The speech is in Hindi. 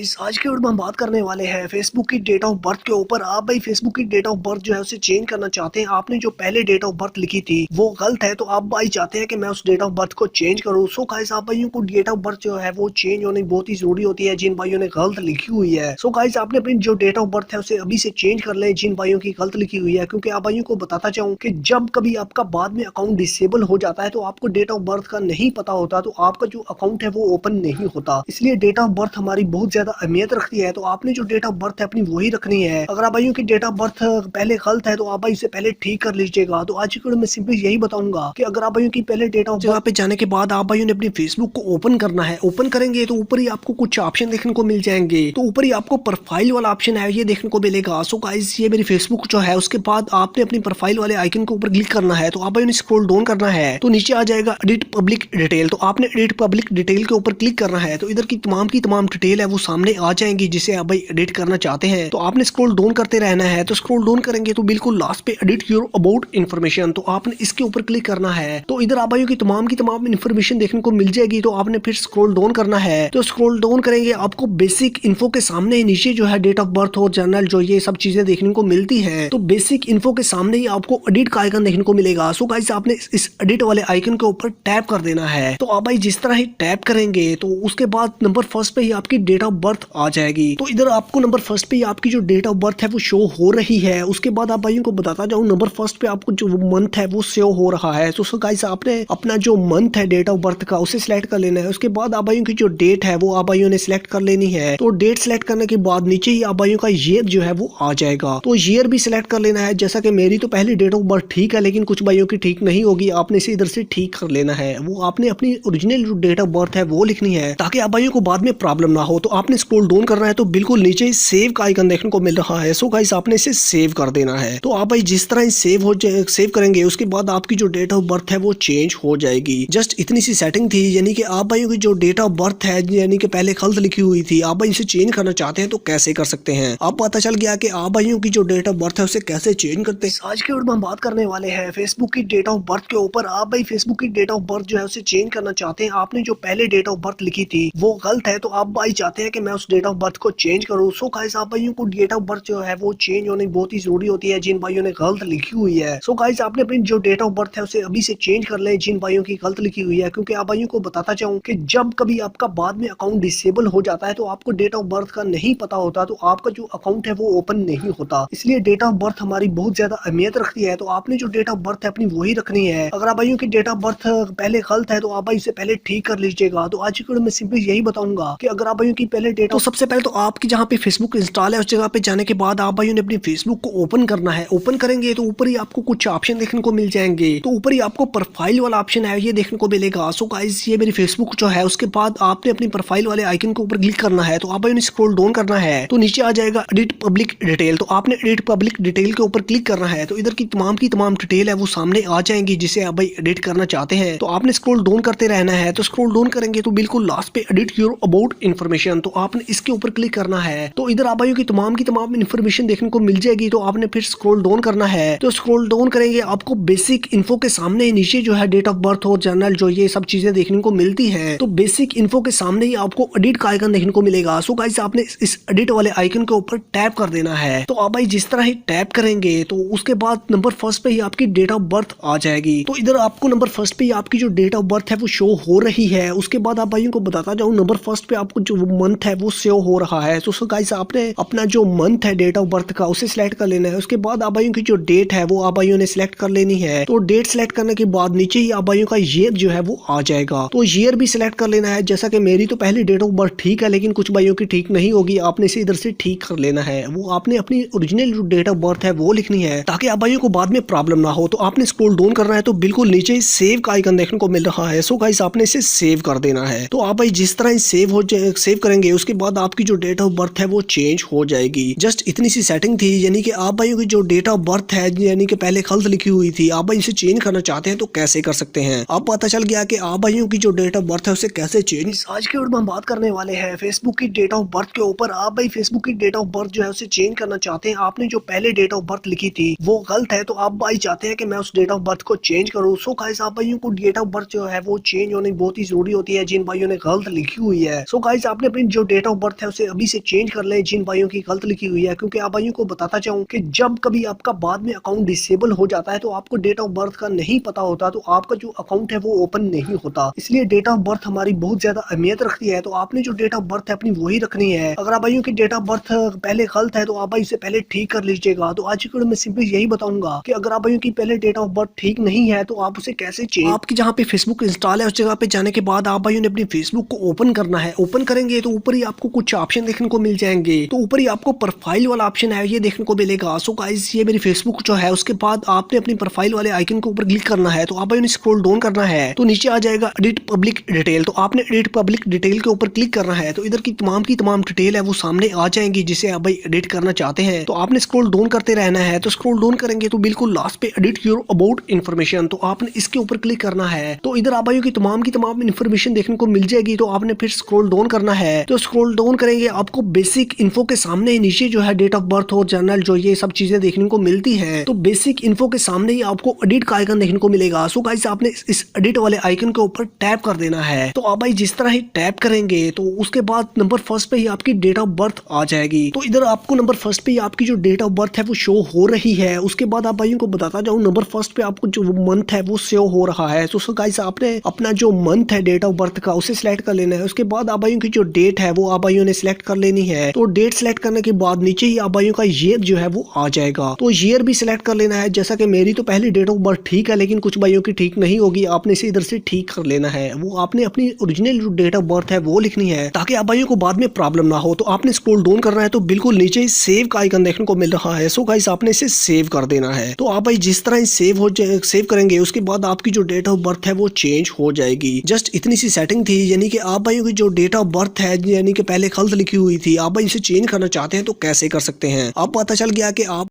इस आज के वीडियो में हम बात करने वाले हैं फेसबुक की डेट ऑफ बर्थ के ऊपर। आप भाई फेसबुक की डेट ऑफ बर्थ जो है उसे चेंज करना चाहते हैं। आपने जो पहले डेट ऑफ बर्थ लिखी थी वो गलत है, तो आप भाई चाहते हैं कि मैं उस डेट ऑफ बर्थ को चेंज करूं। सो गाइस, आप भाइयों को डेट ऑफ बर्थ जो है वो चेंज होनी बहुत ही जरूरी होती है जिन भाइयों ने गलत लिखी हुई है। सो गाइस, आपने अपनी जो डेट ऑफ बर्थ है उसे अभी से चेंज कर लें जिन भाइयों की गलत लिखी हुई है, क्योंकि आप भाइयों को बताता चाहूँ कि जब कभी आपका बाद में अकाउंट डिसेबल हो जाता है तो आपको डेट ऑफ बर्थ का नहीं पता होता, तो आपका जो अकाउंट है वो ओपन नहीं होता। इसलिए डेट ऑफ बर्थ हमारी बहुत ज्यादा अहमियत रखती है। तो आपने जो डेट ऑफ बर्थ है अपनी वही रखनी है। अगर आप भाइयों की डेट ऑफ बर्थ पहले गलत है तो आप भाई इसे पहले ठीक कर लीजिएगा। तो आज की वीडियो में सिंपली यही बताऊंगा कि अगर आप भाइयों की पहले डेट ऑफ जगह पे जाने के बाद आप भाइयों ने अपनी फेसबुक को ओपन करना है। ओपन करेंगे तो ऊपर ही आपको कुछ ऑप्शन देखने को मिल जाएंगे। तो ऊपर ही आपको प्रोफाइल वाला ऑप्शन है ये देखने को मिलेगा। सो गाइस, ये मेरी फेसबुक जो है उसके बाद आपने अपनी प्रोफाइल वाले आइकन के ऊपर क्लिक करना है। तो आप भाइयों ने स्क्रॉल डाउन करना है तो नीचे आ जाएगा एडिट पब्लिक डिटेल। तो आपने एडिट पब्लिक डिटेल के ऊपर क्लिक करना है तो इधर की तमाम डिटेल है वो सामने आ जाएंगी जिसे आप भाई एडिट करना चाहते हैं। तो आपने स्क्रॉल डाउन करते रहना है। तो स्क्रॉल डाउन करेंगे तो बिल्कुल लास्ट पे एडिट योर अबाउट इन्फॉर्मेशन, तो आपने इसके ऊपर क्लिक करना है। तो इधर आप भाइयों की तमाम इन्फॉर्मेशन देखने को मिल जाएगी। तो आपने फिर स्क्रॉल डाउन करना है। तो स्क्रॉल डाउन करेंगे आपको बेसिक इन्फो के सामने नीचे जो है डेट ऑफ बर्थ और जनरल जो ये सब चीजें देखने को मिलती है। तो बेसिक इन्फो के सामने ही आपको एडिट का आइकन देखने को मिलेगा। सो गाइस, आपने इस एडिट वाले आइकन के ऊपर टैप कर देना है। तो आप भाई जिस तरह ही टैप करेंगे तो उसके बाद नंबर फर्स्ट पे ही आपकी डेट ऑफ बर्थ आ जाएगी। तो इधर आपको नंबर फर्स्ट पे ही आपकी जो डेट ऑफ बर्थ है वो शो हो रही है। उसके बाद आप भाइयों को बताता जाऊं, नंबर फर्स्ट पे आपको जो मंथ है वो शो हो रहा है। तो गाइस, आपने अपना जो मंथ है डेट ऑफ बर्थ का उसे सिलेक्ट कर लेना है। उसके बाद आप भाइयों की जो डेट है वो आप भाइयों ने सिलेक्ट कर लेनी है। तो डेट सिलेक्ट करने के बाद नीचे ही आप भाइयों का ईयर जो है वो आ जाएगा। तो ईयर भी सिलेक्ट कर लेना है। जैसा कि मेरी तो पहली डेट ऑफ बर्थ ठीक है, लेकिन कुछ भाइयों की ठीक नहीं होगी। आपने इसे इधर से ठीक कर लेना है। वो आपने अपनी ओरिजिनल जो डेट ऑफ बर्थ है वो लिखनी है ताकि आप भाइयों को बाद में प्रॉब्लम ना हो। तो आपने स्क्रॉल डाउन करना है तो बिल्कुल नीचे सेव का आइकन देखने को मिल रहा है। सो गाइस, आपने इसे सेव कर देना है। तो आप भाई जिस तरह सेव करेंगे उसके बाद आपकी जो डेट ऑफ बर्थ है वो चेंज हो जाएगी। जस्ट इतनी सी सेटिंग थी, यानी कि आप भाइयों की जो डेट ऑफ बर्थ है यानी कि पहले गलत लिखी हुई थी, आप भाई इसे चेंज करना चाहते हैं तो कैसे कर सकते हैं। अब पता चल गया कि आप भाइयों की जो डेट ऑफ बर्थ है उसे कैसे चेंज करते हैं। आज के वीडियो में हम बात करने वाले हैं फेसबुक की डेट ऑफ बर्थ के ऊपर। आप भाई फेसबुक की डेट ऑफ बर्थ जो है उसे चेंज करना चाहते हैं। आपने जो पहले डेट ऑफ बर्थ लिखी थी वो गलत है, तो आप भाई चाहते हैं कि मैं उस डेट ऑफ बर्थ को चेंज करूं। सो गाइस, आप भाइयों को डेट ऑफ बर्थ जो है वो चेंज होनी बहुत ही जरूरी होती है जिन भाइयों ने गलत लिखी हुई है। सो गाइस, आपने अपनी जो डेट ऑफ बर्थ है उसे अभी से चेंज कर लें जिन भाइयों की गलत लिखी हुई है, क्योंकि आप भाइयों को बताता चाहूँ कि जब कभी आपका बाद में अकाउंट डिसेबल हो जाता है तो आपको डेट ऑफ बर्थ का नहीं पता होता, तो आपका जो अकाउंट है वो ओपन नहीं होता। इसलिए डेट ऑफ बर्थ हमारी बहुत ज्यादा अहमियत रखती है। तो आपने जो डेट ऑफ बर्थ है अपनी वही रखनी है। अगर आप भाइयों की डेट ऑफ बर्थ पहले गलत है तो आप भाई इसे पहले ठीक कर लीजिएगा। तो आज की वीडियो में सिंपली यही बताऊंगा कि अगर आप भाइयों की पहले डेट, तो सबसे पहले तो आपकी जहाँ पे फेसबुक इंस्टॉल है उस जगह पे जाने के बाद आप भाइयों ने अपनी फेसबुक को ओपन करना है। ओपन करेंगे तो ऊपर ही आपको कुछ ऑप्शन देखने को मिल जाएंगे। तो ऊपर ही आपको प्रोफाइल वाला ऑप्शन है ये देखने को मिलेगा। सो गाइस, ये मेरी फेसबुक जो है उसके बाद आपने अपनी प्रोफाइल वाले आइकन के ऊपर क्लिक करना है। तो आप भाइयों ने स्क्रॉल डाउन करना है तो नीचे आ जाएगा एडिट पब्लिक डिटेल। तो आपने एडिट पब्लिक डिटेल के ऊपर क्लिक करना है। तो इधर की तमाम डिटेल है वो सामने आ जाएंगी जिसे आप भाई एडिट करना चाहते हैं। तो आपने स्क्रॉल डाउन करते रहना है। तो स्क्रॉल डाउन करेंगे तो बिल्कुल लास्ट पे एडिट योर अबाउट इन्फॉर्मेशन, तो आपने इसके ऊपर क्लिक करना है। तो इधर आप भाइयों की तमाम इन्फॉर्मेशन देखने को मिल जाएगी। तो आपने फिर स्क्रॉल डाउन करना है। तो स्क्रॉल डाउन करेंगे आपको बेसिक इन्फो के सामने नीचे जो है डेट ऑफ बर्थ और जनरल जो ये सब चीजें देखने को मिलती है। तो बेसिक इन्फो के सामने ही आपको एडिट का आइकन देखने को मिलेगा। सो गाइस, आपने इस एडिट वाले आइकन के ऊपर टैप कर देना है। तो आप भाई जिस तरह ही टैप करेंगे तो उसके बाद नंबर फर्स्ट पे ही आपकी डेट ऑफ बर्थ आ जाएगी। तो इधर आपको नंबर फर्स्ट पे ही आपकी जो डेट ऑफ बर्थ है वो शो हो रही है। उसके बाद आप भाइयों को बताता जाऊं, नंबर फर्स्ट पे आपको जो मंथ है वो शो हो रहा है। तो गाइस, आपने अपना जो मंथ है डेट ऑफ बर्थ का उसे सिलेक्ट कर लेना है। उसके बाद आप भाइयों की जो डेट है वो आप भाइयों ने सिलेक्ट कर लेनी है। तो डेट सिलेक्ट करने के बाद नीचे ही आप भाइयों का ईयर जो है वो आ जाएगा। तो ईयर भी सिलेक्ट कर लेना है। जैसा कि मेरी तो पहली डेट ऑफ बर्थ ठीक है, लेकिन कुछ भाइयों की ठीक नहीं होगी। आपने इसे इधर से ठीक कर लेना है। वो आपने अपनी ओरिजिनल जो डेट ऑफ बर्थ है वो लिखनी है ताकि आप भाइयों को बाद में प्रॉब्लम ना हो। तो आपने स्क्रॉल डाउन करना है तो बिल्कुल नीचे सेव का आइकन देखने को मिल रहा है। सो गाइस, आपने इसे सेव कर देना है। तो आप भाई जिस तरह सेव करेंगे उसके बाद आपकी जो डेट ऑफ बर्थ है वो चेंज हो जाएगी। जस्ट इतनी सी सेटिंग थी, यानी कि आप भाइयों की जो डेट ऑफ बर्थ है यानी कि पहले गलत लिखी हुई थी, आप भाई इसे चेंज करना चाहते हैं तो कैसे कर सकते हैं। अब पता चल गया कि आप भाइयों की जो डेट ऑफ बर्थ है उसे कैसे चेंज। आज के वीडियो में हम बात करने वाले हैं फेसबुक की डेट ऑफ बर्थ के ऊपर। आप भाई फेसबुक की डेट ऑफ बर्थ जो है उसे चेंज करना चाहते हैं। आपने जो पहले डेट ऑफ बर्थ लिखी थी वो गलत है, तो आप भाई चाहते हैं कि मैं उस डेट ऑफ बर्थ को चेंज करूं। सो गाइस, आप भाइयों को डेट ऑफ बर्थ जो है वो चेंज होनी बहुत ही जरूरी होती है जिन भाइयों ने गलत लिखी हुई है। सो गाइस, आपने अपनी जो डेट ऑफ बर्थ है उसे अभी से चेंज कर लें जिन भाइयों की गलत लिखी हुई है, क्योंकि आप भाइयों को बताता चाहूँ कि जब कभी आपका बाद में अकाउंट डिसेबल हो जाता है तो आपको डेट ऑफ बर्थ का नहीं पता होता, तो आपका जो अकाउंट है वो ओपन नहीं होता। इसलिए डेट ऑफ बर्थ हमारी बहुत ज्यादा अहमियत रखती है। तो आपने जो डेट ऑफ बर्थ है अपनी वही रखनी है। अगर आप भाइयों की डेट ऑफ बर्थ पहले गलत है तो आप भाई इसे पहले ठीक कर लीजिएगा। तो आज की वीडियो में सिंपली यही बताऊंगा कि अगर आप भाइयों की पहले डेट ऑफ बर्थ ठीक नहीं है तो आप उसे कैसे चेंज। आपकी जहाँ पे फेसबुक इंस्टॉल है उस जगह पे जाने के बाद आप भाइयों ने अपनी फेसबुक को ओपन करना है। ओपन करेंगे तो ऊपर ही आपको कुछ ऑप्शन देखने को मिल जाएंगे। तो ऊपर ही आपको प्रोफाइल वाला ऑप्शन है ये देखने को मिलेगा। सो गाइस ये मेरी फेसबुक जो है उसके बाद आपने अपनी प्रोफाइल वाले आइकन के ऊपर क्लिक करना है। तो आप भाइयों ने स्क्रॉल डाउन करना है तो नीचे आ जाएगा एडिट पब्लिक डिटेल। तो आपने एडिट पब्लिक डिटेल के ऊपर क्लिक करना है। तो इधर की तमाम डिटेल है वो सामने आ जाएंगी जिसे आप भाई एडिट करना चाहते हैं। तो आपने स्क्रॉल डाउन करते रहना है। तो स्क्रॉल डाउन करेंगे तो बिल्कुल लास्ट पे एडिट योर अबाउट इन्फॉर्मेशन, तो आपने इसके ऊपर क्लिक करना है। तो इधर आप भाइयों की तमाम इन्फॉर्मेशन देखने को मिल जाएगी। तो आपने फिर स्क्रॉल डाउन करना है। तो स्क्रॉल डाउन करेंगे आपको बेसिक इन्फो के सामने नीचे जो है डेट ऑफ बर्थ और जर्नल जो ये सब चीजें देखने को मिलती है। तो बेसिक इन्फो के सामने ही आपको एडिट का आइकन देखने को मिलेगा। सो गाइस आपने इस एडिट वाले आइकन के ऊपर टैप कर देना है। तो आप भाई जिस तरह ही टैप करेंगे तो उसके बाद नंबर फर्स्ट पे ही आपकी डेट ऑफ बर्थ आ जाएगी। तो इधर आपको नंबर फर्स्ट पे ही आपकी जो डेट ऑफ बर्थ है वो शो हो रही है। उसके बाद आप भाइयों को बताता जाऊं नंबर फर्स्ट पे आपको जो मंथ है वो शो हो रहा है। तो गाइस आपने अपना जो मंथ है डेट ऑफ बर्थ का उसे सिलेक्ट कर लेना है। उसके बाद आप भाइयों की जो डेट है वो आप भाइयों ने सिलेक्ट कर लेनी है। तो डेट सिलेक्ट करने के बाद नीचे ही आप भाइयों का ईयर जो है वो आ जाएगा। तो ईयर भी सिलेक्ट कर लेना है। जैसा कि मेरी तो पहली डेट ऑफ बर्थ ठीक है लेकिन कुछ भाइयों की ठीक नहीं होगी, आपने इसे इधर से ठीक कर लेना है। वो आपने अपनी ओरिजिनल जो डेट ऑफ बर्थ है वो लिखनी है ताकि आप भाइयों को बाद में प्रॉब्लम ना हो। तो आपने स्क्रॉल डाउन करना है तो बिल्कुल नीचे ही सेव का आइकन देखने को मिल रहा है। सो गाइस आपने इसे सेव कर देना है। तो आप भाई जिस तरह सेव करेंगे उसके बाद आपकी जो डेट ऑफ बर्थ है वो चेंज हो जाएगी। जस्ट इतनी सी सेटिंग थी, यानी कि आप भाइयों की जो डेट ऑफ बर्थ है यानी कि पहले गलत लिखी हुई थी, आप भाई इसे चेंज करना चाहते हैं तो कैसे कर सकते हैं। अब पता चल गया कि आप